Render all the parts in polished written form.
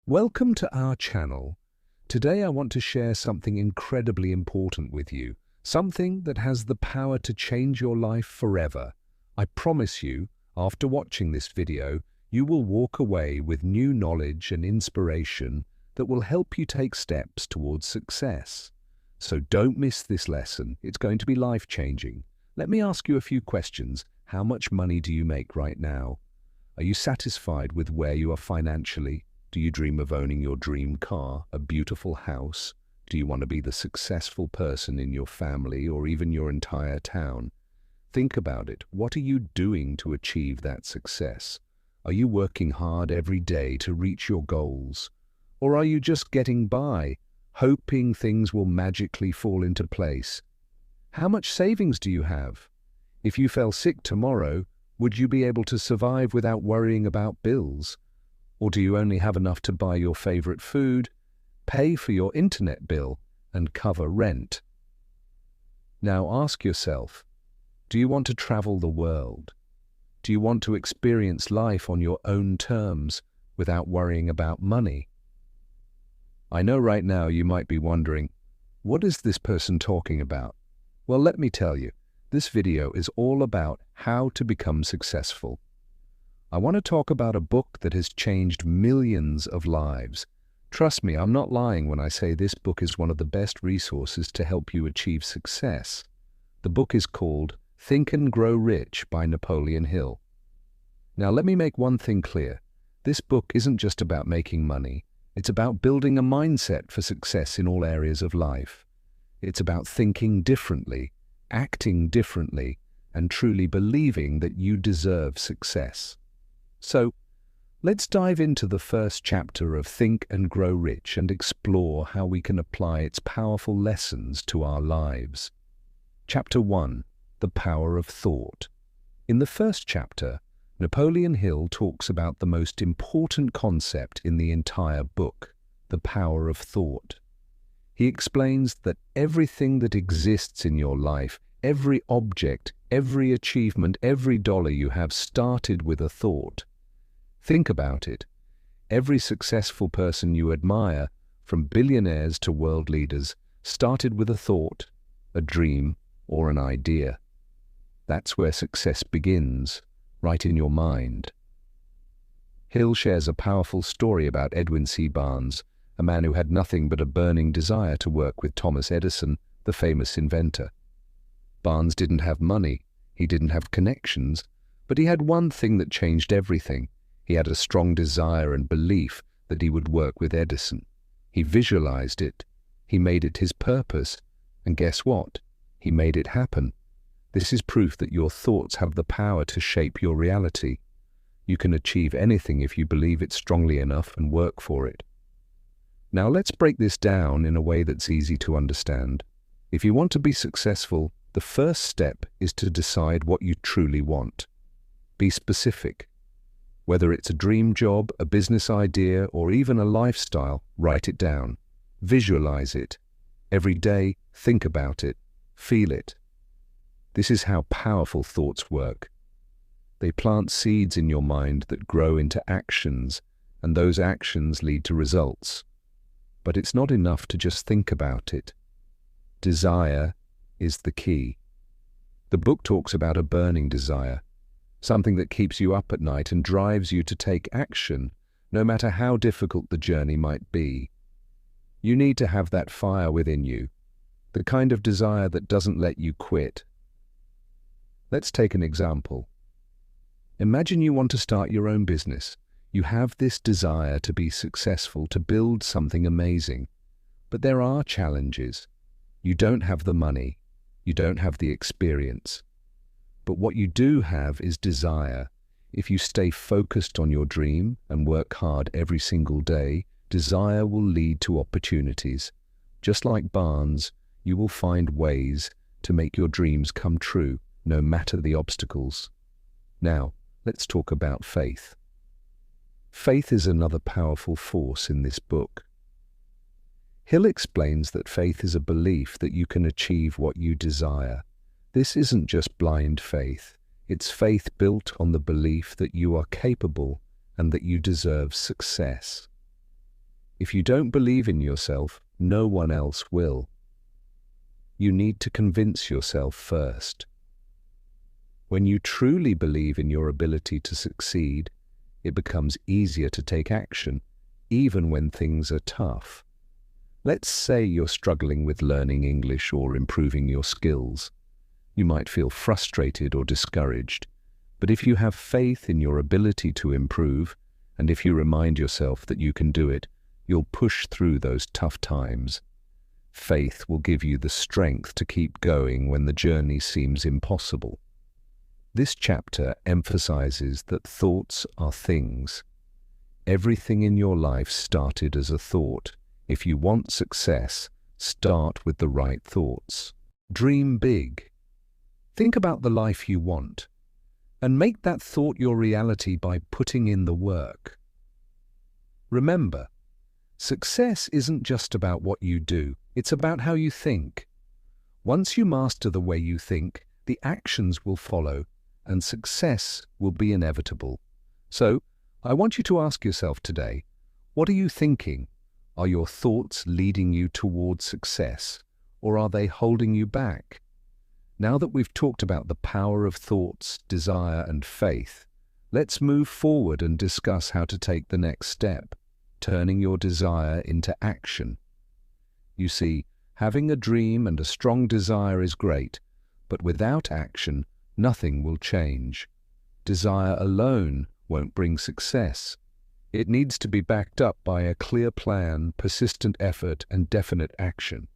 Welcome to our channel. Today I want to share something incredibly important with you, something that has the power to change your life forever. I promise you, after watching this video, you will walk away with new knowledge and inspiration that will help you take steps towards success. So don't miss this lesson. It's going to be life-changing. Let me ask you a few questions. How much money do you make right now? Are you satisfied with where you are financially? Do you dream of owning your dream car, a beautiful house? Do you want to be the successful person in your family or even your entire town? Think about it. What are you doing to achieve that success? Are you working hard every day to reach your goals? Or are you just getting by, hoping things will magically fall into place? How much savings do you have? If you fell sick tomorrow, would you be able to survive without worrying about bills? Or do you only have enough to buy your favorite food, pay for your internet bill, and cover rent? Now ask yourself, do you want to travel the world? Do you want to experience life on your own terms without worrying about money? I know right now you might be wondering, what is this person talking about? Well, let me tell you, this video is all about how to become successful. I want to talk about a book that has changed millions of lives. Trust me, I'm not lying when I say this book is one of the best resources to help you achieve success. The book is called Think and Grow Rich by Napoleon Hill. Now let me make one thing clear. This book isn't just about making money. It's about building a mindset for success in all areas of life. It's about thinking differently, acting differently, and truly believing that you deserve success. So, let's dive into the first chapter of Think and Grow Rich and explore how we can apply its powerful lessons to our lives. Chapter 1. The Power of Thought. In the first chapter, Napoleon Hill talks about the most important concept in the entire book, the power of thought. He explains that everything that exists in your life, every object, every achievement, every dollar you have started with a thought. Think about it. Every successful person you admire, from billionaires to world leaders, started with a thought, a dream, or an idea. That's where success begins, right in your mind. Hill shares a powerful story about Edwin C. Barnes, a man who had nothing but a burning desire to work with Thomas Edison, the famous inventor. Barnes didn't have money, he didn't have connections, but he had one thing that changed everything. He had a strong desire and belief that he would work with Edison. He visualized it, he made it his purpose, and guess what? He made it happen. This is proof that your thoughts have the power to shape your reality. You can achieve anything if you believe it strongly enough and work for it. Now let's break this down in a way that's easy to understand. If you want to be successful, the first step is to decide what you truly want. Be specific. Whether it's a dream job, a business idea, or even a lifestyle, write it down. Visualize it. Every day, think about it. Feel it. This is how powerful thoughts work. They plant seeds in your mind that grow into actions, and those actions lead to results. But it's not enough to just think about it. Desire is the key. The book talks about a burning desire, something that keeps you up at night and drives you to take action, no matter how difficult the journey might be. You need to have that fire within you, the kind of desire that doesn't let you quit. Let's take an example. Imagine you want to start your own business. You have this desire to be successful, to build something amazing. But there are challenges. You don't have the money. You don't have the experience. But what you do have is desire. If you stay focused on your dream and work hard every single day, desire will lead to opportunities. Just like Barnes, you will find ways to make your dreams come true, no matter the obstacles. Now, let's talk about faith. Faith is another powerful force in this book. Hill explains that faith is a belief that you can achieve what you desire. This isn't just blind faith. It's faith built on the belief that you are capable and that you deserve success. If you don't believe in yourself, no one else will. You need to convince yourself first. When you truly believe in your ability to succeed, it becomes easier to take action, even when things are tough. Let's say you're struggling with learning English or improving your skills. You might feel frustrated or discouraged, but if you have faith in your ability to improve, and if you remind yourself that you can do it, you'll push through those tough times. Faith will give you the strength to keep going when the journey seems impossible. This chapter emphasizes that thoughts are things. Everything in your life started as a thought. If you want success, start with the right thoughts. Dream big. Think about the life you want, and make that thought your reality by putting in the work. Remember, success isn't just about what you do, it's about how you think. Once you master the way you think, the actions will follow, and success will be inevitable. So, I want you to ask yourself today, what are you thinking? Are your thoughts leading you towards success, or are they holding you back? Now that we've talked about the power of thoughts, desire, and faith, let's move forward and discuss how to take the next step, turning your desire into action. You see, having a dream and a strong desire is great, but without action, nothing will change. Desire alone won't bring success. It needs to be backed up by a clear plan, persistent effort, and definite action.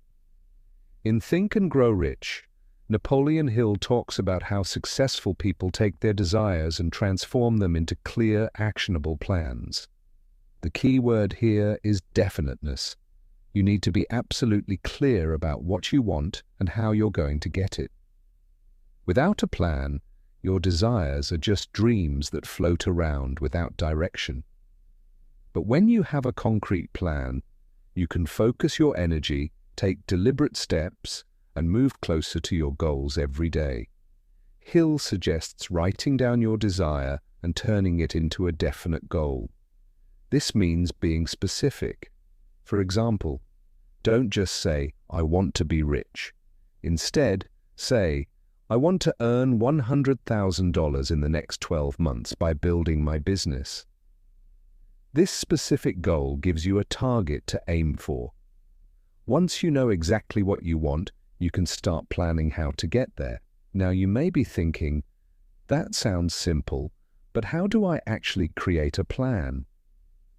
In Think and Grow Rich, Napoleon Hill talks about how successful people take their desires and transform them into clear, actionable plans. The key word here is definiteness. You need to be absolutely clear about what you want and how you're going to get it. Without a plan, your desires are just dreams that float around without direction. But when you have a concrete plan, you can focus your energy, take deliberate steps, and move closer to your goals every day. Hill suggests writing down your desire and turning it into a definite goal. This means being specific. For example, don't just say, "I want to be rich." Instead, say, "I want to earn $100,000 in the next 12 months by building my business." This specific goal gives you a target to aim for. Once you know exactly what you want, you can start planning how to get there. Now you may be thinking, that sounds simple, but how do I actually create a plan?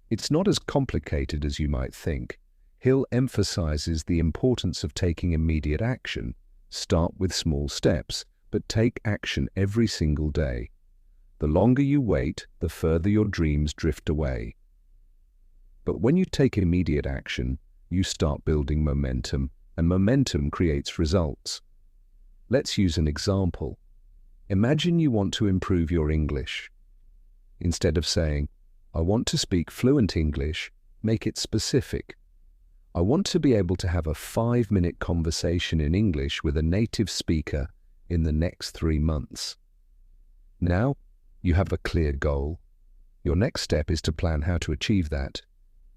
It's not as complicated as you might think. Hill emphasizes the importance of taking immediate action. Start with small steps, but take action every single day. The longer you wait, the further your dreams drift away. But when you take immediate action, you start building momentum, and momentum creates results. Let's use an example. Imagine you want to improve your English. Instead of saying, "I want to speak fluent English," make it specific. "I want to be able to have a 5-minute conversation in English with a native speaker in the next 3 months. Now, you have a clear goal. Your next step is to plan how to achieve that.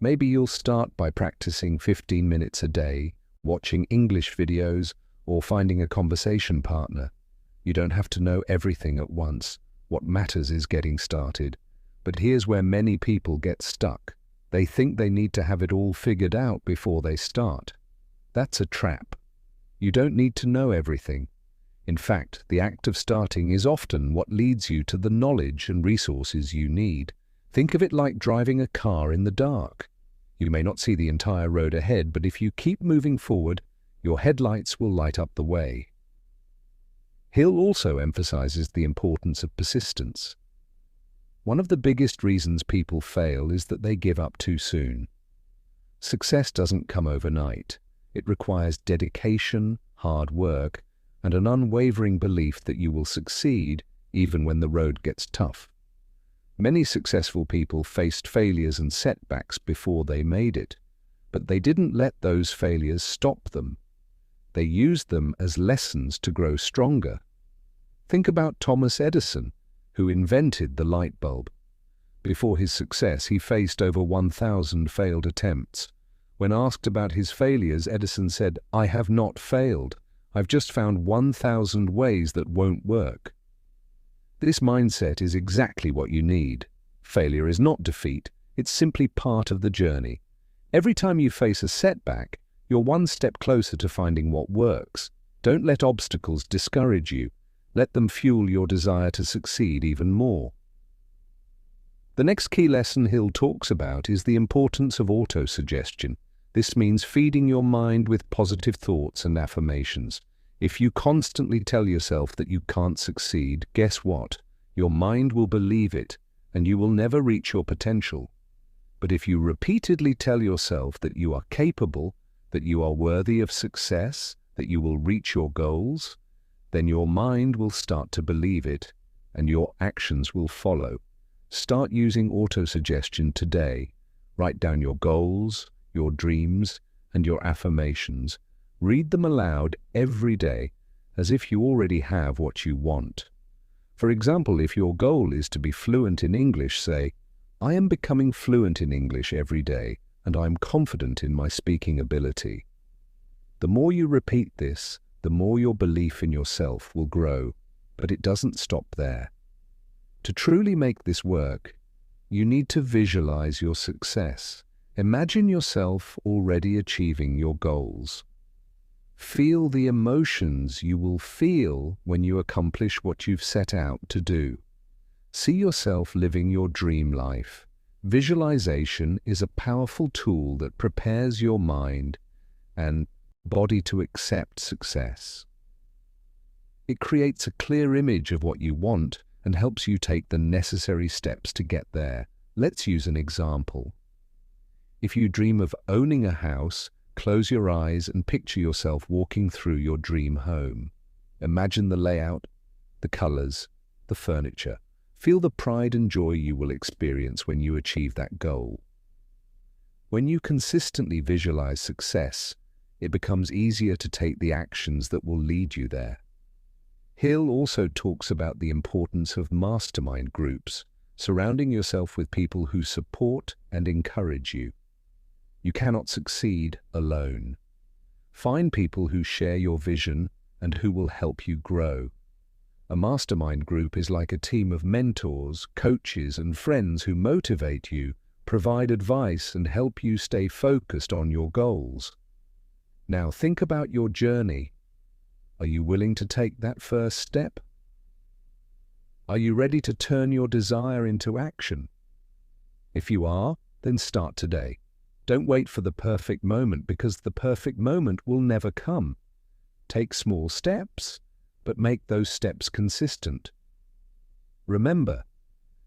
Maybe you'll start by practicing 15 minutes a day, watching English videos, or finding a conversation partner. You don't have to know everything at once. What matters is getting started. But here's where many people get stuck. They think they need to have it all figured out before they start. That's a trap. You don't need to know everything. In fact, the act of starting is often what leads you to the knowledge and resources you need. Think of it like driving a car in the dark. You may not see the entire road ahead, but if you keep moving forward, your headlights will light up the way. Hill also emphasizes the importance of persistence. One of the biggest reasons people fail is that they give up too soon. Success doesn't come overnight. It requires dedication, hard work, and an unwavering belief that you will succeed even when the road gets tough. Many successful people faced failures and setbacks before they made it, but they didn't let those failures stop them. They used them as lessons to grow stronger. Think about Thomas Edison, who invented the light bulb. Before his success, he faced over 1,000 failed attempts. When asked about his failures, Edison said, "I have not failed. I've just found 1,000 ways that won't work." This mindset is exactly what you need. Failure is not defeat, it's simply part of the journey. Every time you face a setback, you're one step closer to finding what works. Don't let obstacles discourage you. Let them fuel your desire to succeed even more. The next key lesson Hill talks about is the importance of autosuggestion. This means feeding your mind with positive thoughts and affirmations. If you constantly tell yourself that you can't succeed, guess what? Your mind will believe it, and you will never reach your potential. But if you repeatedly tell yourself that you are capable, that you are worthy of success, that you will reach your goals, then your mind will start to believe it, and your actions will follow. Start using autosuggestion today. Write down your goals, your dreams, and your affirmations. Read them aloud every day, as if you already have what you want. For example, if your goal is to be fluent in English, say, "I am becoming fluent in English every day, and I am confident in my speaking ability." The more you repeat this, the more your belief in yourself will grow, but it doesn't stop there. To truly make this work, you need to visualize your success. Imagine yourself already achieving your goals. Feel the emotions you will feel when you accomplish what you've set out to do. See yourself living your dream life. Visualization is a powerful tool that prepares your mind and body to accept success. It creates a clear image of what you want and helps you take the necessary steps to get there. Let's use an example. If you dream of owning a house, close your eyes and picture yourself walking through your dream home. Imagine the layout, the colors, the furniture. Feel the pride and joy you will experience when you achieve that goal. When you consistently visualize success, it becomes easier to take the actions that will lead you there. Hill also talks about the importance of mastermind groups, surrounding yourself with people who support and encourage you. You cannot succeed alone. Find people who share your vision and who will help you grow. A mastermind group is like a team of mentors, coaches, and friends who motivate you, provide advice, and help you stay focused on your goals. Now think about your journey. Are you willing to take that first step? Are you ready to turn your desire into action? If you are, then start today. Don't wait for the perfect moment, because the perfect moment will never come. Take small steps, but make those steps consistent. Remember,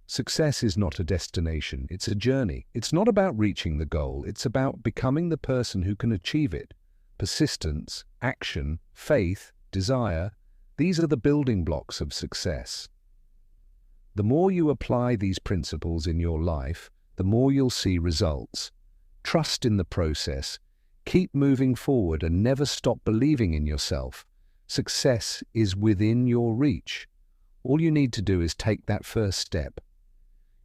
success is not a destination, it's a journey. It's not about reaching the goal, it's about becoming the person who can achieve it. Persistence, action, faith, desire, these are the building blocks of success. The more you apply these principles in your life, the more you'll see results. Trust in the process, keep moving forward, and never stop believing in yourself. Success is within your reach. All you need to do is take that first step.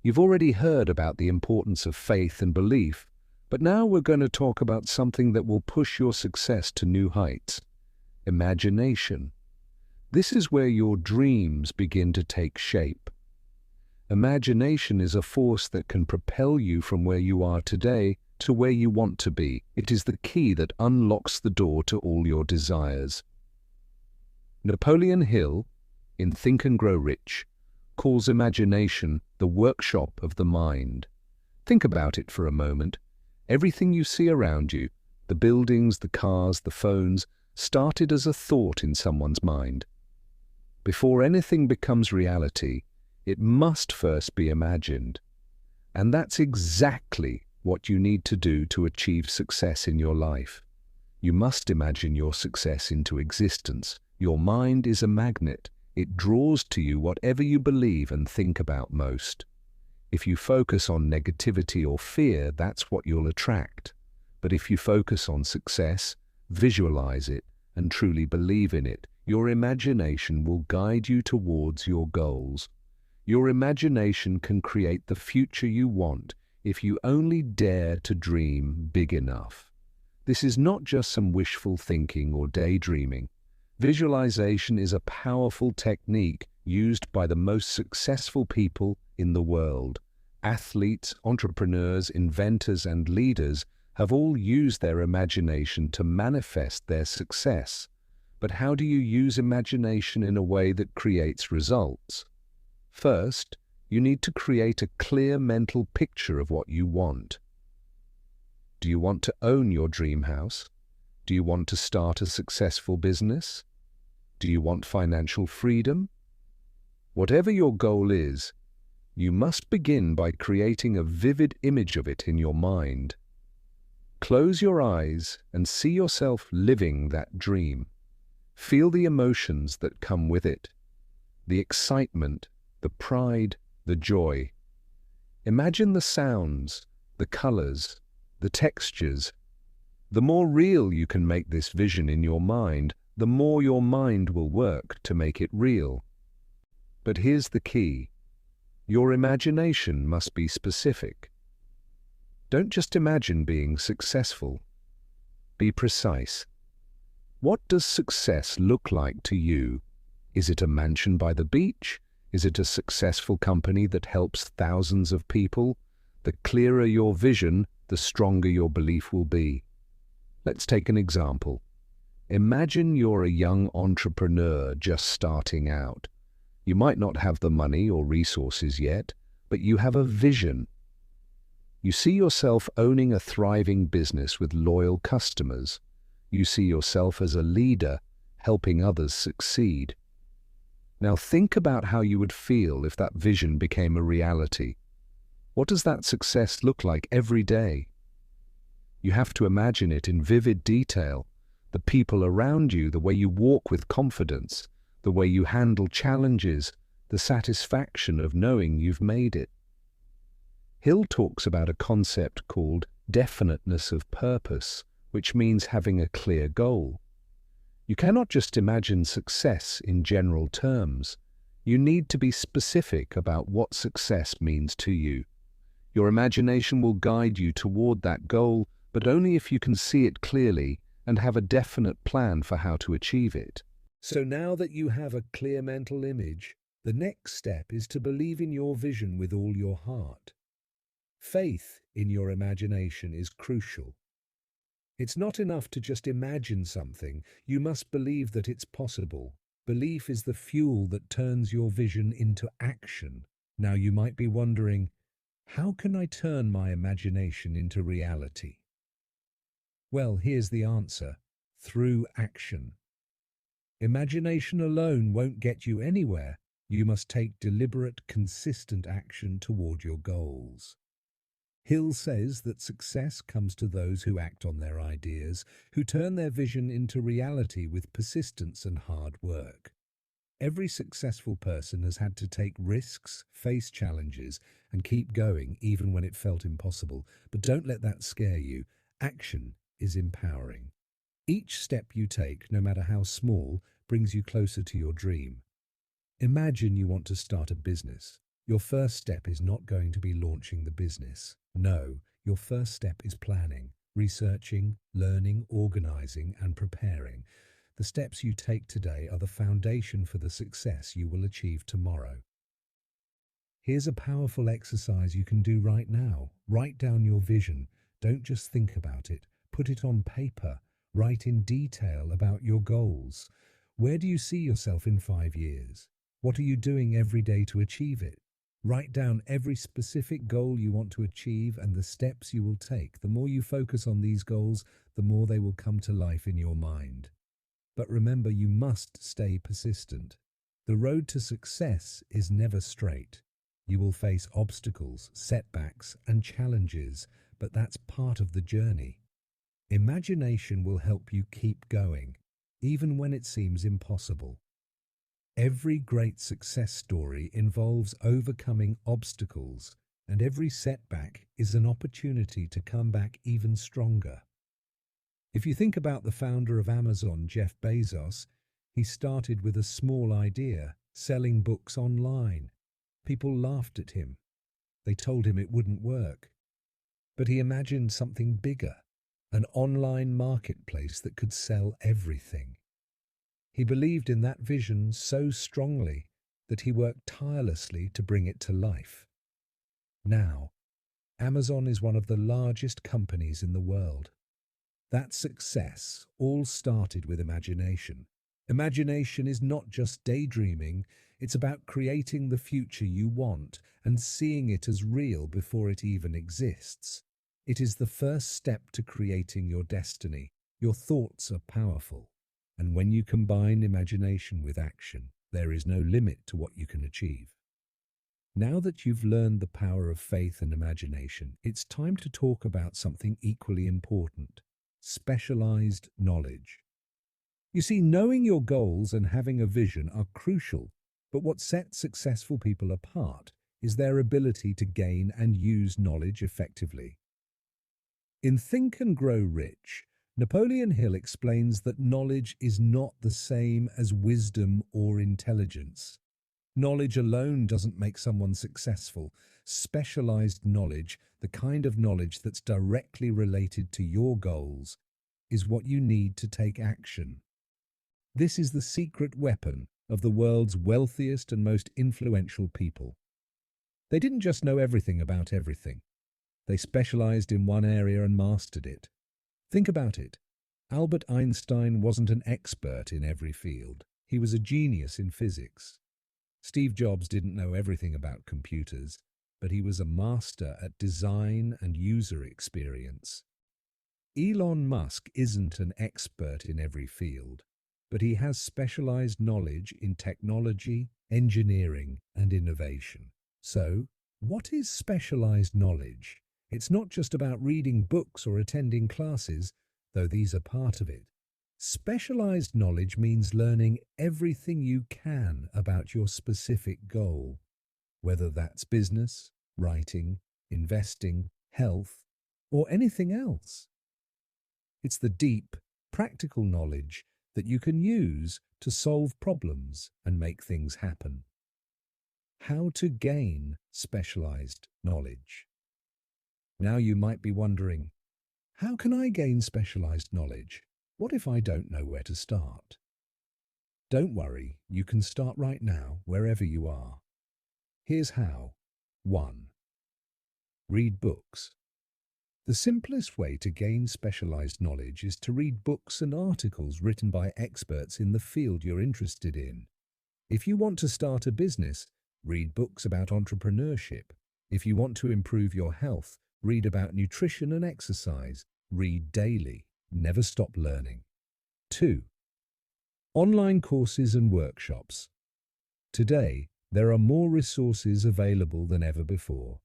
You've already heard about the importance of faith and belief, but now we're going to talk about something that will push your success to new heights. Imagination. This is where your dreams begin to take shape. Imagination is a force that can propel you from where you are today to where you want to be. It is the key that unlocks the door to all your desires. Napoleon Hill, in Think and Grow Rich, calls imagination the workshop of the mind. Think about it for a moment. Everything you see around you, the buildings, the cars, the phones, started as a thought in someone's mind. Before anything becomes reality, it must first be imagined. And that's exactly what you need to do to achieve success in your life. You must imagine your success into existence. Your mind is a magnet. It draws to you whatever you believe and think about most. If you focus on negativity or fear, that's what you'll attract. But if you focus on success, visualize it, and truly believe in it, your imagination will guide you towards your goals. Your imagination can create the future you want if you only dare to dream big enough. This is not just some wishful thinking or daydreaming. Visualization is a powerful technique used by the most successful people in the world. Athletes, entrepreneurs, inventors, and leaders have all used their imagination to manifest their success. But how do you use imagination in a way that creates results? First, you need to create a clear mental picture of what you want. Do you want to own your dream house? Do you want to start a successful business? Do you want financial freedom? Whatever your goal is, you must begin by creating a vivid image of it in your mind. Close your eyes and see yourself living that dream. Feel the emotions that come with it, the excitement, the pride, the joy. Imagine the sounds, the colors, the textures. The more real you can make this vision in your mind, the more your mind will work to make it real. But here's the key. Your imagination must be specific. Don't just imagine being successful. Be precise. What does success look like to you? Is it a mansion by the beach? Is it a successful company that helps thousands of people? The clearer your vision, the stronger your belief will be. Let's take an example. Imagine you're a young entrepreneur just starting out. You might not have the money or resources yet, but you have a vision. You see yourself owning a thriving business with loyal customers. You see yourself as a leader, helping others succeed. Now think about how you would feel if that vision became a reality. What does that success look like every day? You have to imagine it in vivid detail. The people around you, the way you walk with confidence, the way you handle challenges, the satisfaction of knowing you've made it. Hill talks about a concept called definiteness of purpose, which means having a clear goal. You cannot just imagine success in general terms. You need to be specific about what success means to you. Your imagination will guide you toward that goal, but only if you can see it clearly and have a definite plan for how to achieve it. So now that you have a clear mental image, the next step is to believe in your vision with all your heart. Faith in your imagination is crucial. It's not enough to just imagine something, you must believe that it's possible. Belief is the fuel that turns your vision into action. Now you might be wondering, how can I turn my imagination into reality? Well, here's the answer: through action. Imagination alone won't get you anywhere. You must take deliberate, consistent action toward your goals. Hill says that success comes to those who act on their ideas, who turn their vision into reality with persistence and hard work. Every successful person has had to take risks, face challenges, and keep going even when it felt impossible. But don't let that scare you. Action is empowering. Each step you take, no matter how small, brings you closer to your dream. Imagine you want to start a business. Your first step is not going to be launching the business. No, your first step is planning, researching, learning, organizing, and preparing. The steps you take today are the foundation for the success you will achieve tomorrow. Here's a powerful exercise you can do right now. Write down your vision. Don't just think about it. Put it on paper. Write in detail about your goals. Where do you see yourself in 5 years? What are you doing every day to achieve it? Write down every specific goal you want to achieve and the steps you will take. The more you focus on these goals, the more they will come to life in your mind. But remember, you must stay persistent. The road to success is never straight. You will face obstacles, setbacks, and challenges, but that's part of the journey. Imagination will help you keep going, even when it seems impossible. Every great success story involves overcoming obstacles, and every setback is an opportunity to come back even stronger. If you think about the founder of Amazon, Jeff Bezos, he started with a small idea, selling books online. People laughed at him. They told him it wouldn't work. But he imagined something bigger, an online marketplace that could sell everything. He believed in that vision so strongly that he worked tirelessly to bring it to life. Now, Amazon is one of the largest companies in the world. That success all started with imagination. Imagination is not just daydreaming, it's about creating the future you want and seeing it as real before it even exists. It is the first step to creating your destiny. Your thoughts are powerful, and when you combine imagination with action, there is no limit to what you can achieve. Now that you've learned the power of faith and imagination, it's time to talk about something equally important: specialized knowledge. You see, knowing your goals and having a vision are crucial, but what sets successful people apart is their ability to gain and use knowledge effectively. In Think and Grow Rich, Napoleon Hill explains that knowledge is not the same as wisdom or intelligence. Knowledge alone doesn't make someone successful. Specialized knowledge, the kind of knowledge that's directly related to your goals, is what you need to take action. This is the secret weapon of the world's wealthiest and most influential people. They didn't just know everything about everything. They specialized in one area and mastered it. Think about it. Albert Einstein wasn't an expert in every field. He was a genius in physics. Steve Jobs didn't know everything about computers, but he was a master at design and user experience. Elon Musk isn't an expert in every field, but he has specialized knowledge in technology, engineering, and innovation. So, what is specialized knowledge? It's not just about reading books or attending classes, though these are part of it. Specialized knowledge means learning everything you can about your specific goal, whether that's business, writing, investing, health, or anything else. It's the deep, practical knowledge that you can use to solve problems and make things happen. How to gain specialized knowledge. Now you might be wondering, how can I gain specialized knowledge? What if I don't know where to start? Don't worry, you can start right now, wherever you are. Here's how. 1. Read books. The simplest way to gain specialized knowledge is to read books and articles written by experts in the field you're interested in. If you want to start a business, read books about entrepreneurship. If you want to improve your health, read about nutrition and exercise. Read daily. Never stop learning. 2. Online courses and workshops. Today, there are more resources available than ever before.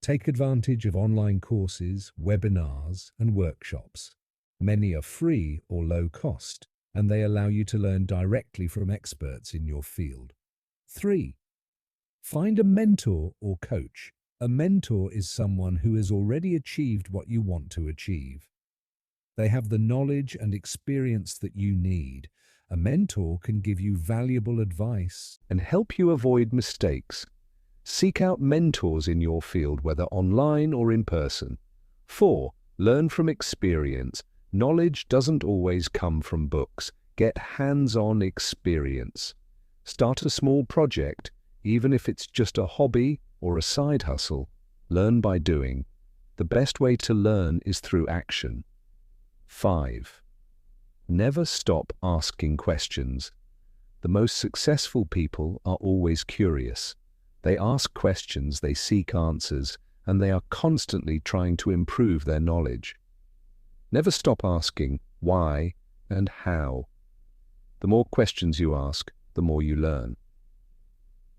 Take advantage of online courses, webinars, and workshops. Many are free or low cost, and they allow you to learn directly from experts in your field. 3. Find a mentor or coach. A mentor is someone who has already achieved what you want to achieve. They have the knowledge and experience that you need. A mentor can give you valuable advice and help you avoid mistakes. Seek out mentors in your field, whether online or in person. 4. Learn from experience. Knowledge doesn't always come from books. Get hands-on experience. Start a small project, even if it's just a hobby or a side hustle. Learn by doing. The best way to learn is through action. 5. Never stop asking questions. The most successful people are always curious. They ask questions, they seek answers, and they are constantly trying to improve their knowledge. Never stop asking why and how. The more questions you ask, the more you learn.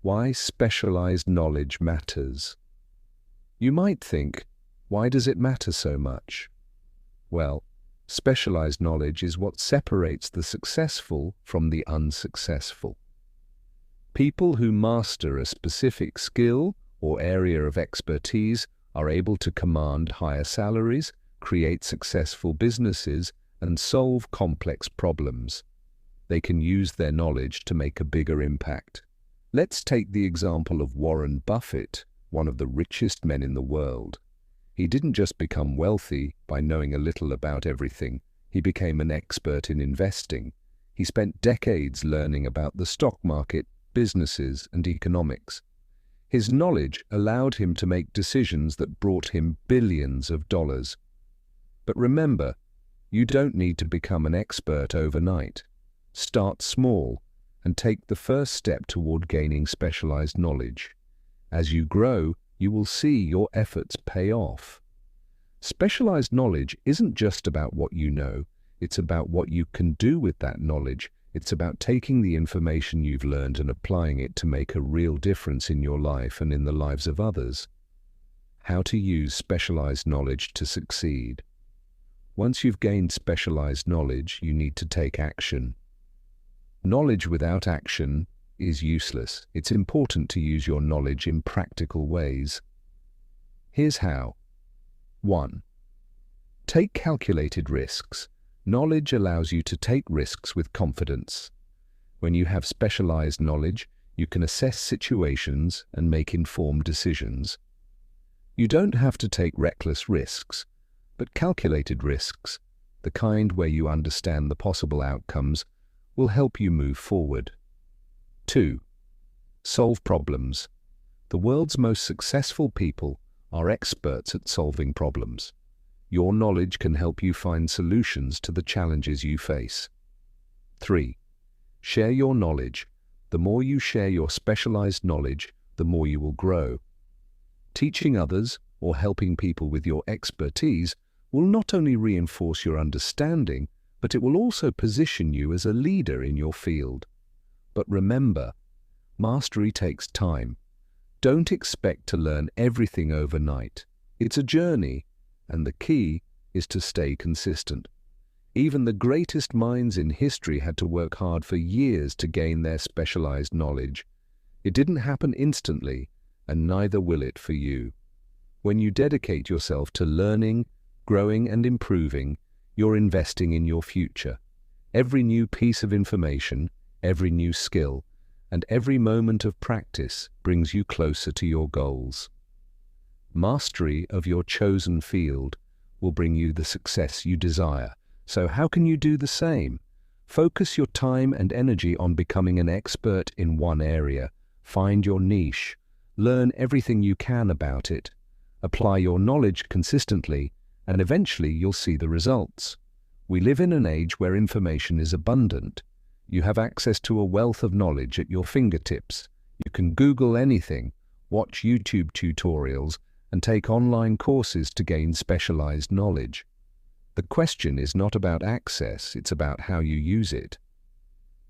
Why specialized knowledge matters. You might think, why does it matter so much? Well, specialized knowledge is what separates the successful from the unsuccessful. People who master a specific skill or area of expertise are able to command higher salaries, create successful businesses, and solve complex problems. They can use their knowledge to make a bigger impact. Let's take the example of Warren Buffett, one of the richest men in the world. He didn't just become wealthy by knowing a little about everything. He became an expert in investing. He spent decades learning about the stock market, businesses, and economics. His knowledge allowed him to make decisions that brought him billions of dollars. But remember, you don't need to become an expert overnight. Start small and take the first step toward gaining specialized knowledge. As you grow, you will see your efforts pay off. Specialized knowledge isn't just about what you know, it's about what you can do with that knowledge. It's about taking the information you've learned and applying it to make a real difference in your life and in the lives of others. How to use specialized knowledge to succeed. Once you've gained specialized knowledge, you need to take action. Knowledge without action is useless. It's important to use your knowledge in practical ways. Here's how. 1. Take calculated risks. Knowledge allows you to take risks with confidence. When you have specialized knowledge, you can assess situations and make informed decisions. You don't have to take reckless risks, but calculated risks, the kind where you understand the possible outcomes, will help you move forward. 2. Solve problems. The world's most successful people are experts at solving problems. Your knowledge can help you find solutions to the challenges you face. 3. Share your knowledge. The more you share your specialized knowledge, the more you will grow. Teaching others or helping people with your expertise will not only reinforce your understanding, but it will also position you as a leader in your field. But remember, mastery takes time. Don't expect to learn everything overnight. It's a journey, and the key is to stay consistent. Even the greatest minds in history had to work hard for years to gain their specialized knowledge. It didn't happen instantly, and neither will it for you. When you dedicate yourself to learning, growing, and improving, you're investing in your future. Every new piece of information, every new skill, and every moment of practice brings you closer to your goals. Mastery of your chosen field will bring you the success you desire. So how can you do the same? Focus your time and energy on becoming an expert in one area. Find your niche. Learn everything you can about it. Apply your knowledge consistently, and eventually you'll see the results. We live in an age where information is abundant. You have access to a wealth of knowledge at your fingertips. You can Google anything, watch YouTube tutorials, and take online courses to gain specialized knowledge. The question is not about access, it's about how you use it.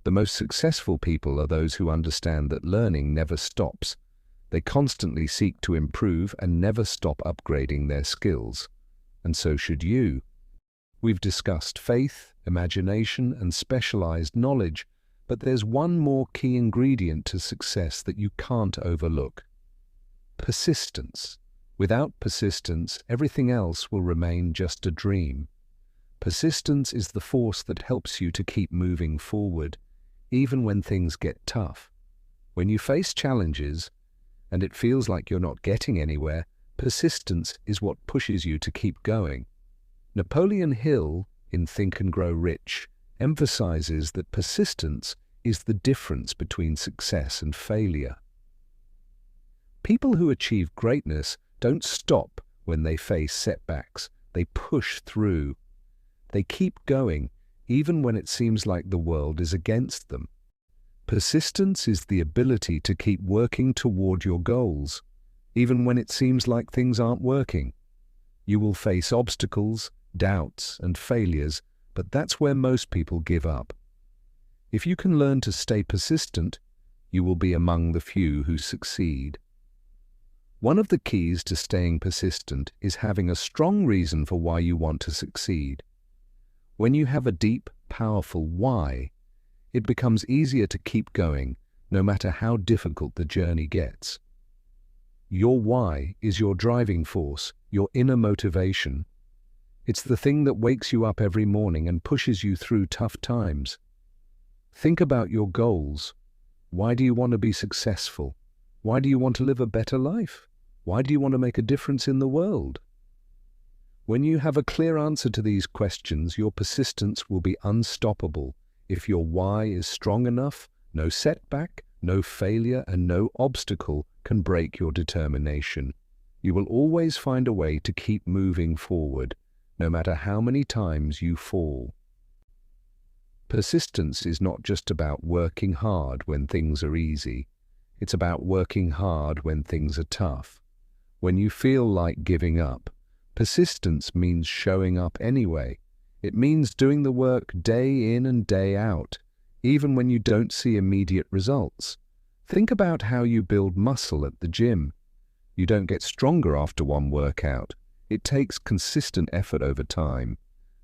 The most successful people are those who understand that learning never stops. They constantly seek to improve and never stop upgrading their skills. And so should you. We've discussed faith, imagination, and specialized knowledge, but there's one more key ingredient to success that you can't overlook. Persistence. Without persistence, everything else will remain just a dream. Persistence is the force that helps you to keep moving forward, even when things get tough. When you face challenges, and it feels like you're not getting anywhere, persistence is what pushes you to keep going. Napoleon Hill, in Think and Grow Rich, emphasizes that persistence is the difference between success and failure. People who achieve greatness don't stop when they face setbacks. They push through. They keep going, even when it seems like the world is against them. Persistence is the ability to keep working toward your goals, even when it seems like things aren't working. You will face obstacles, doubts, and failures, but that's where most people give up. If you can learn to stay persistent, you will be among the few who succeed. One of the keys to staying persistent is having a strong reason for why you want to succeed. When you have a deep, powerful why, it becomes easier to keep going, no matter how difficult the journey gets. Your why is your driving force, your inner motivation. It's the thing that wakes you up every morning and pushes you through tough times. Think about your goals. Why do you want to be successful? Why do you want to live a better life? Why do you want to make a difference in the world? When you have a clear answer to these questions, your persistence will be unstoppable. If your why is strong enough, no setback, no failure, and no obstacle can break your determination. You will always find a way to keep moving forward, no matter how many times you fall. Persistence is not just about working hard when things are easy. It's about working hard when things are tough. When you feel like giving up, persistence means showing up anyway. It means doing the work day in and day out, even when you don't see immediate results. Think about how you build muscle at the gym. You don't get stronger after one workout. It takes consistent effort over time.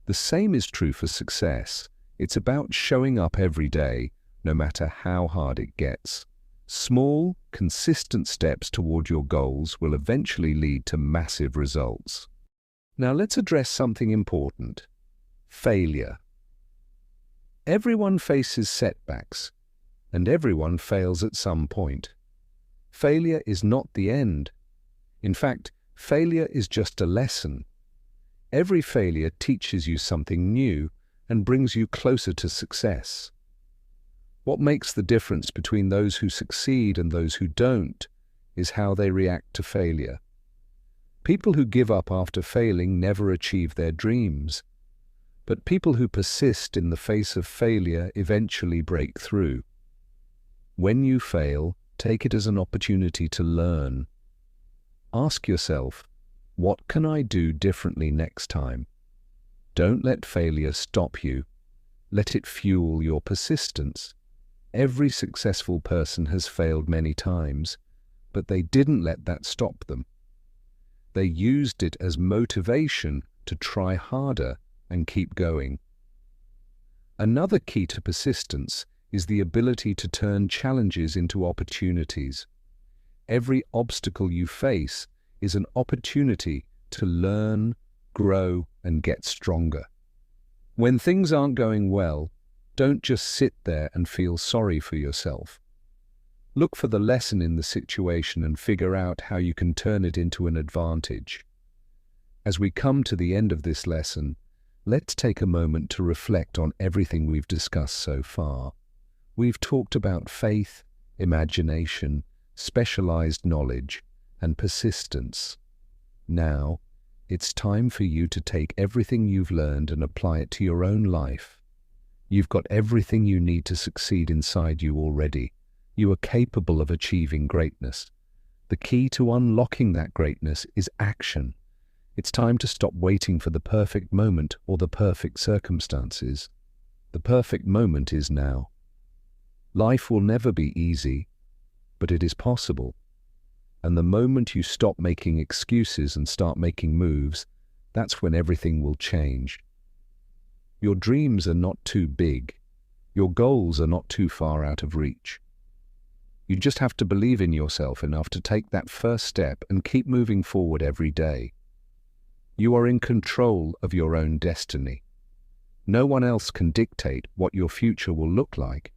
The same is true for success. It's about showing up every day, no matter how hard it gets. Small, consistent steps toward your goals will eventually lead to massive results. Now let's address something important: failure. Everyone faces setbacks, and everyone fails at some point. Failure is not the end. In fact, failure is just a lesson. Every failure teaches you something new and brings you closer to success. What makes the difference between those who succeed and those who don't is how they react to failure. People who give up after failing never achieve their dreams, but people who persist in the face of failure eventually break through. When you fail, take it as an opportunity to learn. Ask yourself, what can I do differently next time? Don't let failure stop you. Let it fuel your persistence. Every successful person has failed many times, but they didn't let that stop them. They used it as motivation to try harder and keep going. Another key to persistence is the ability to turn challenges into opportunities. Every obstacle you face is an opportunity to learn, grow, and get stronger. When things aren't going well, don't just sit there and feel sorry for yourself. Look for the lesson in the situation and figure out how you can turn it into an advantage. As we come to the end of this lesson, let's take a moment to reflect on everything we've discussed so far. We've talked about faith, imagination, specialized knowledge, and persistence. Now, it's time for you to take everything you've learned and apply it to your own life. You've got everything you need to succeed inside you already. You are capable of achieving greatness. The key to unlocking that greatness is action. It's time to stop waiting for the perfect moment or the perfect circumstances. The perfect moment is now. Life will never be easy, but it is possible. And the moment you stop making excuses and start making moves, that's when everything will change. Your dreams are not too big. Your goals are not too far out of reach. You just have to believe in yourself enough to take that first step and keep moving forward every day. You are in control of your own destiny. No one else can dictate what your future will look like.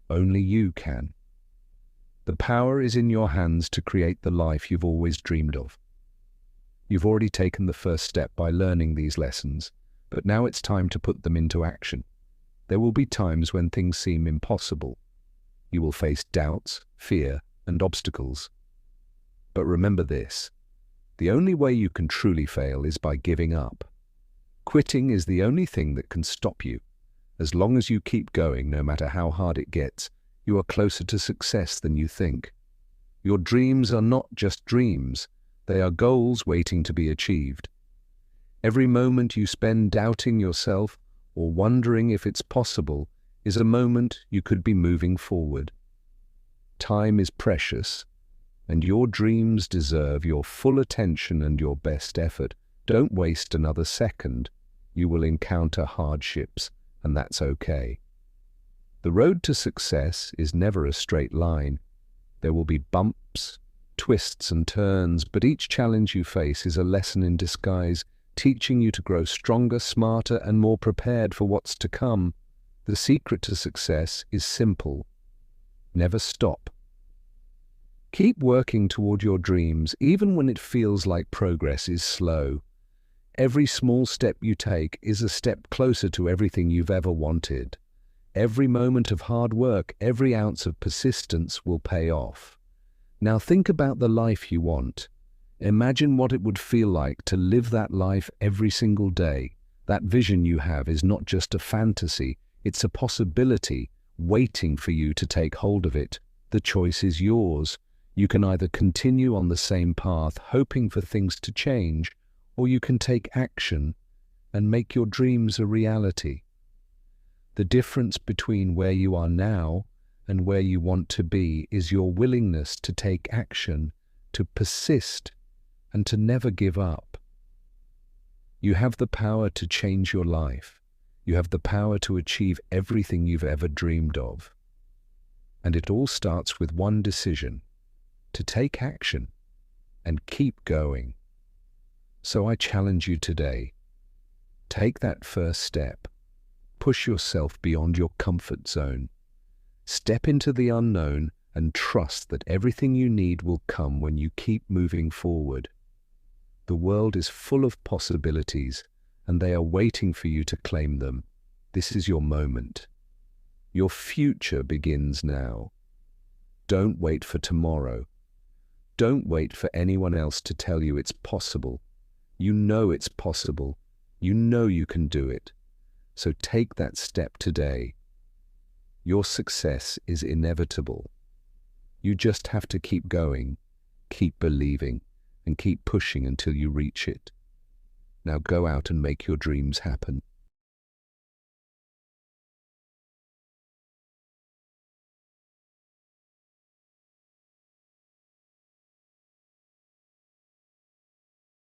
Only you can. The power is in your hands to create the life you've always dreamed of. You've already taken the first step by learning these lessons, but now it's time to put them into action. There will be times when things seem impossible. You will face doubts, fear, and obstacles. But remember this: the only way you can truly fail is by giving up. Quitting is the only thing that can stop you. As long as you keep going, no matter how hard it gets, you are closer to success than you think. Your dreams are not just dreams, they are goals waiting to be achieved. Every moment you spend doubting yourself or wondering if it's possible is a moment you could be moving forward. Time is precious, and your dreams deserve your full attention and your best effort. Don't waste another second. You will encounter hardships, and that's okay. The road to success is never a straight line. There will be bumps, twists and turns, but each challenge you face is a lesson in disguise, teaching you to grow stronger, smarter, and more prepared for what's to come. The secret to success is simple. Never stop. Keep working toward your dreams even when it feels like progress is slow. Every small step you take is a step closer to everything you've ever wanted. Every moment of hard work, every ounce of persistence will pay off. Now think about the life you want. Imagine what it would feel like to live that life every single day. That vision you have is not just a fantasy, it's a possibility waiting for you to take hold of it. The choice is yours. You can either continue on the same path, hoping for things to change, or you can take action and make your dreams a reality. The difference between where you are now and where you want to be is your willingness to take action, to persist, and to never give up. You have the power to change your life. You have the power to achieve everything you've ever dreamed of. And it all starts with one decision: to take action and keep going. So I challenge you today. Take that first step. Push yourself beyond your comfort zone. Step into the unknown and trust that everything you need will come when you keep moving forward. The world is full of possibilities, and they are waiting for you to claim them. This is your moment. Your future begins now. Don't wait for tomorrow. Don't wait for anyone else to tell you it's possible. You know it's possible. You know you can do it. So take that step today. Your success is inevitable. You just have to keep going, keep believing, and keep pushing until you reach it. Now go out and make your dreams happen.